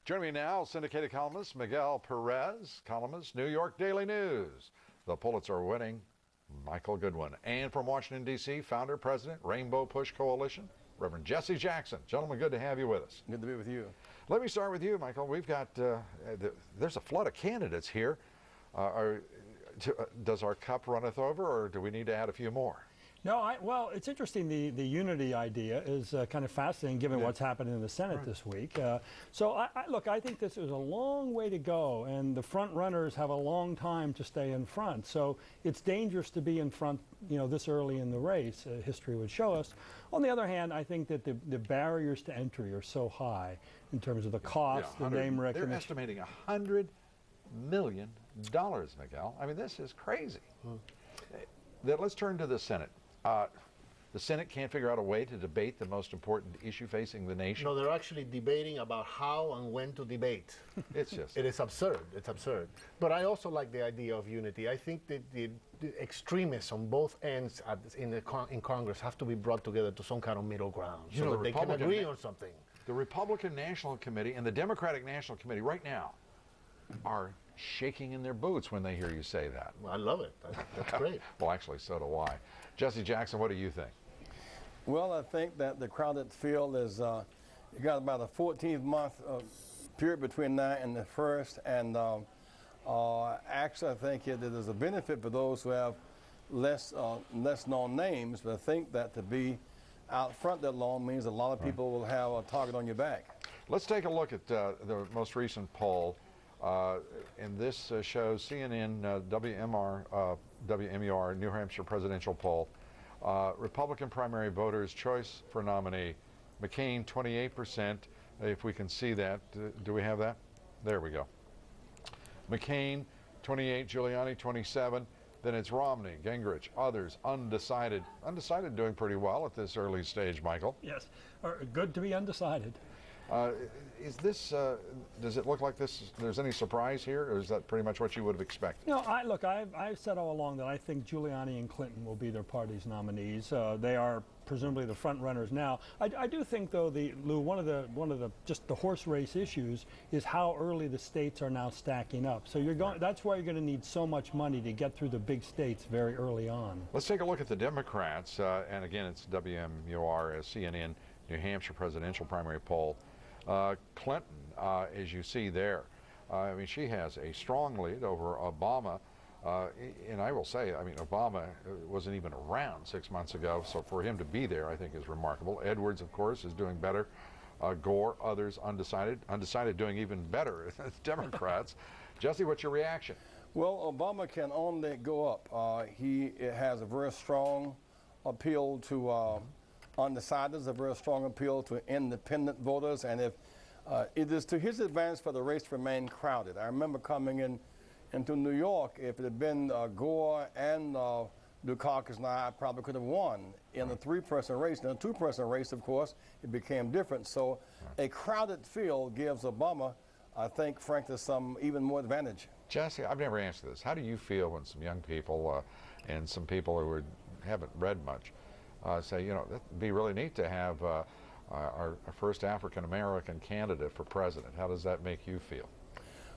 Joining me now, syndicated columnist Miguel Perez, columnist, New York Daily News, the Pulitzer-winning Michael Goodwin, and from Washington, D.C., founder, president, Rainbow Push Coalition, Reverend Jesse Jackson. Gentlemen, good to have you with us. Good to be with you. Let me start with you, Michael. We've got, there's a flood of candidates here. Does our cup runneth over, or do we need to add a few more? No, well, it's interesting. The unity idea is kind of fascinating given what's happening in the Senate this week. So, look, I think this is a long way to go, and the front runners have a long time to stay in front. So it's dangerous to be in front, this early in the race, history would show us. On the other hand, I think that the barriers to entry are so high in terms of the cost, the name recognition. They're estimating $100 million, Miguel. I mean, this is crazy. Let's turn to the Senate. The Senate can't figure out a way to debate the most important issue facing the nation. No, they're actually debating about how and when to debate. It is absurd. It's absurd. But I also like the idea of unity. I think that the extremists on both ends in Congress have to be brought together to some kind of middle ground so that they can agree on something. The Republican National Committee and the Democratic National Committee right now are shaking in their boots when they hear you say that. Well, I love it. That's great. Well, actually, so do I. Jesse Jackson, what do you think? Well, I think that the crowded field is, you got about a 14-month period between now and the first, and actually I think that there's a benefit for those who have less known names, but I think that to be out front that long means a lot of people will have a target on your back. Let's take a look at the most recent poll. And this shows CNN WMUR New Hampshire presidential poll. Republican primary voters' choice for nominee. McCain, 28%. If we can see that. Do we have that? There we go. McCain, 28. Giuliani, 27. Then it's Romney, Gingrich, others, undecided. Undecided doing pretty well at this early stage, Michael. Yes. Good to be undecided. Is this, does it look like there's any surprise here, or is that pretty much what you would have expected? No, look, I've said all along that I think Giuliani and Clinton will be their party's nominees. They are presumably the front runners now. I do think, though, Lou, one of the just the horse race issues is how early the states are now stacking up. So that's why you're going to need so much money to get through the big states very early on. Let's take a look at the Democrats, and again, it's WMUR, CNN, New Hampshire presidential primary poll. Clinton, as you see there, I mean, she has a strong lead over Obama, and I will say, I mean, Obama wasn't even around 6 months ago, so for him to be there, I think, is remarkable. Edwards, of course, is doing better. Gore, others undecided doing even better as Democrats. Jesse, what's your reaction? Well, Obama can only go up. He has a very strong appeal to undecideds, a very strong appeal to independent voters, and if it is to his advantage for the race to remain crowded. I remember coming into New York, if it had been Gore and Dukakis and I probably could have won in the three-person race. In a two-person race, of course, it became different. So a crowded field gives Obama, I think, frankly, some even more advantage. Jesse, I've never answered this. How do you feel when some young people and some people who haven't read much say, that'd be really neat to have our first African-American candidate for president? How does that make you feel?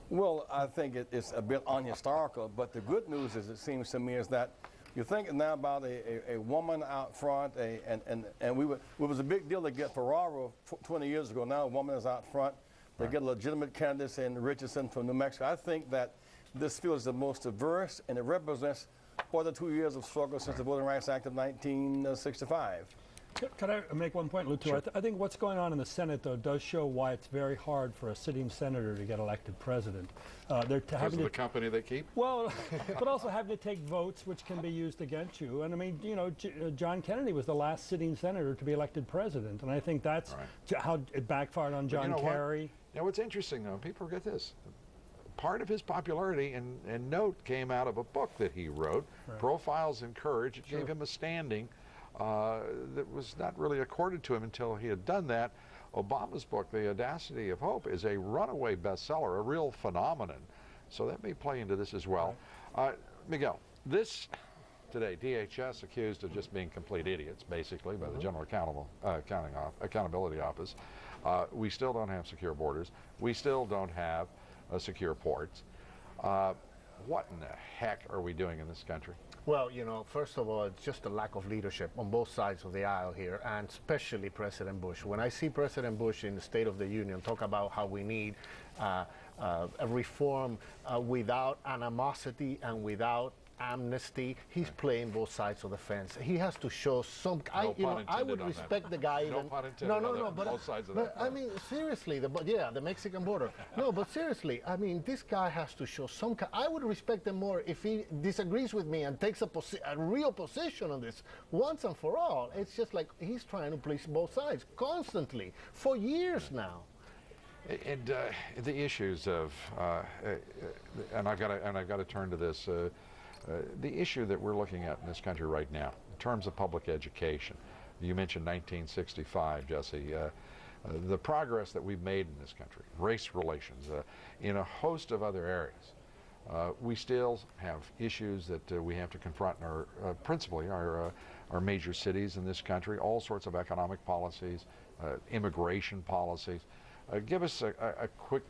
Well, I think it's a bit unhistorical, but the good news is, it seems to me, is that you're thinking now about a woman out front, and it was a big deal to get Ferraro 20 years ago. Now a woman is out front. They get legitimate candidates in Richardson from New Mexico. I think that this field is the most diverse, and it represents 42 years of struggle since the Voting Rights Act of 1965. Could I make one point, Lou, too? Sure. I think what's going on in the Senate, though, does show why it's very hard for a sitting senator to get elected president. They're because of the company they keep? Well, but also having to take votes which can be used against you. And I mean, John Kennedy was the last sitting senator to be elected president, and I think that's how it backfired on John Kerry. Now, what's interesting, though, people forget this. Part of his popularity and note came out of a book that he wrote, Profiles in Courage. It gave him a standing that was not really accorded to him until he had done that. Obama's book, The Audacity of Hope, is a runaway bestseller, a real phenomenon. So that may play into this as well. Miguel, this today, DHS accused of just being complete idiots, basically, by the General Accountability Office. We still don't have secure borders. We still don't have secure ports. What in the heck are we doing in this country? Well, you know, first of all, it's just a lack of leadership on both sides of the aisle here, and especially President Bush. When I see President Bush in the State of the Union talk about how we need a reform without animosity and without amnesty, he's playing both sides of the fence. He has to show some. I would respect the guy. No pun intended. But both sides of that. I mean, seriously, the Mexican border. No, but seriously, I mean, this guy has to show some. I would respect him more if he disagrees with me and takes a real position on this once and for all. It's just like he's trying to please both sides constantly for years now. And the issues of, and I've got to turn to this. The issue that we're looking at in this country right now, in terms of public education, you mentioned 1965, Jesse, the progress that we've made in this country, race relations, in a host of other areas. We still have issues that we have to confront in our, principally our major cities in this country, all sorts of economic policies, immigration policies. Give us a quick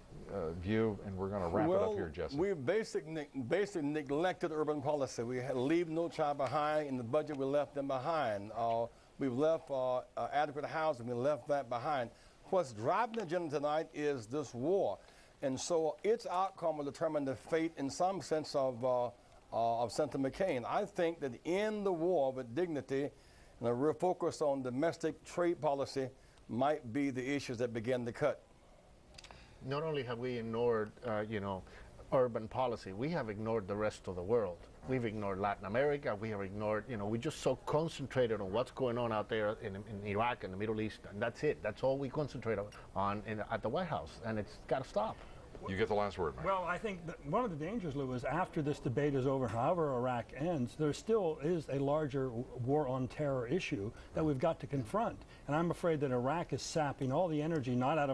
view, and we're going to wrap it up here, Jesse. We've basically neglected urban policy. We had leave no child behind. In the budget, we left them behind. We've left adequate housing. We left that behind. What's driving the agenda tonight is this war. And so its outcome will determine the fate, in some sense, of Senator McCain. I think that in the war with dignity and a real focus on domestic trade policy might be the issues that begin to cut. Not only have we ignored, urban policy, we have ignored the rest of the world. We've ignored Latin America. We have ignored, we're just so concentrated on what's going on out there in Iraq and the Middle East, and that's it. That's all we concentrate on at the White House, and it's got to stop. You get the last word, Mike. Well, I think that one of the dangers, Lou, is after this debate is over, however Iraq ends, there still is a larger war on terror issue that we've got to confront. And I'm afraid that Iraq is sapping all the energy, not only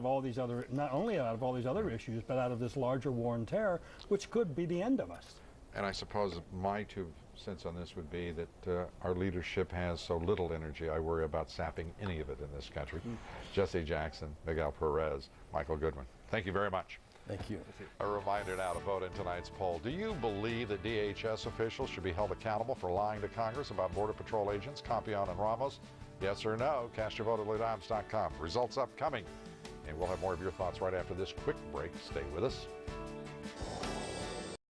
out of all these other issues, but out of this larger war on terror, which could be the end of us. And I suppose my 2 cents on this would be that our leadership has so little energy, I worry about sapping any of it in this country. Jesse Jackson, Miguel Perez, Michael Goodwin, thank you very much. Thank you. A reminder now to vote in tonight's poll. Do you believe that DHS officials should be held accountable for lying to Congress about Border Patrol agents Campion and Ramos? Yes or no? Cast your vote at LouDobbs.com. Results upcoming. And we'll have more of your thoughts right after this quick break. Stay with us.